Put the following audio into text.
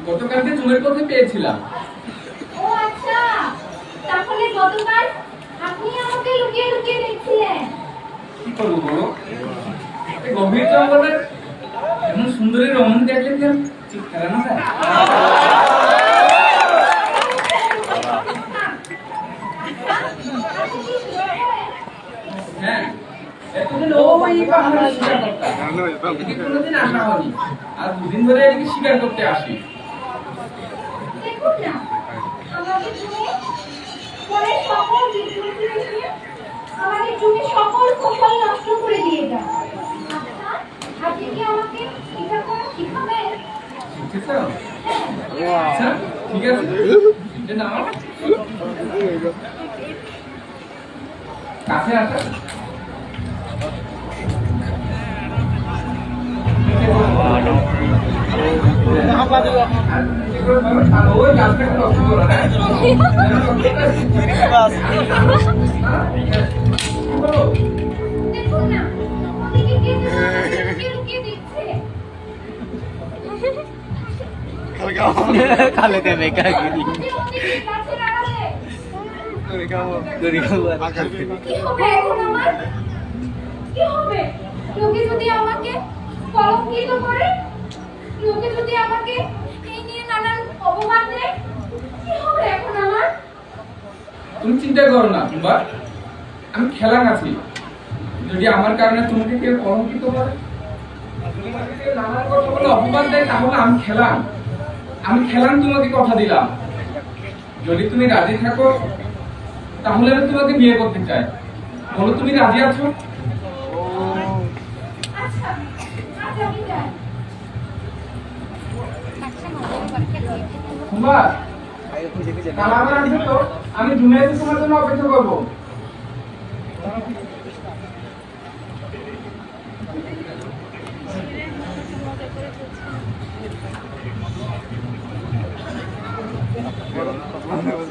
গতকালকে চুলের পথে পেয়েছিলাম। ও আচ্ছা, তাহলে গতকাল আপনি আমাকে লুকিয়ে লুকিয়ে দেখছিলেন। কি করবো বলো, এই গভীর জঙ্গলের এমন সুন্দরী রমণ দেখলে কি আর চুপ ফেরানো যায়? হ্যাঁ, এতদিন ওই পাহাড়ে শিকার করতাম, এদিকে কোনোদিন আসা হয়নি। আর দুদিন ধরে এদিকে শিকার করতে আসি। দেখুন না, আমাদের জমি বনের সকল জীবজন্তু এসে আমাদের জমি সকল ফসল নষ্ট করে দিয়ে যায়। আচ্ছা, আপনি কি আমাকে শিকার করা শিখাবেন? শিখেছ? আচ্ছা, ঠিক আছে, এটা নাও। কাছে আসা। ওই গাছটাকে নষ্ট করো, হ্যাঁ? দেখুন না, ওদিকে কে যেন লুকিয়ে লুকিয়ে দেখছে। Kalau dia mereka gini. ওদিকে গাছের আড়ালে। Dari kamu. কি হবে এখন আমার? কি হবে? লোকে যদি আমাকে কলঙ্কিত করে, লোকে যদি আমাকে এই নিয়ে নানান অপমান দেয়, কি হবে এখন আমার? তুমি চিন্তা করো না, কিংবা আমি খেলাম আছি। যদি আমার কারণে তোমাকে কেউ কলঙ্কিত করে, তোমাকে কেউ নানান কথা বলে অপমান দেয়, তাহলে আমি খেলাম তোমাকে কথা দিলাম। যদি তুমি রাজি থাকো তাহলে আমি তোমাকে বিয়ে করতে চাই। বলো, তুমি রাজি আছো? আচ্ছা, আচ্ছা আমি যাই। তোমরা কাল আবার আসবে তো? আমি দুনিয়াতে তোমার জন্য অপেক্ষা করবো। Kalau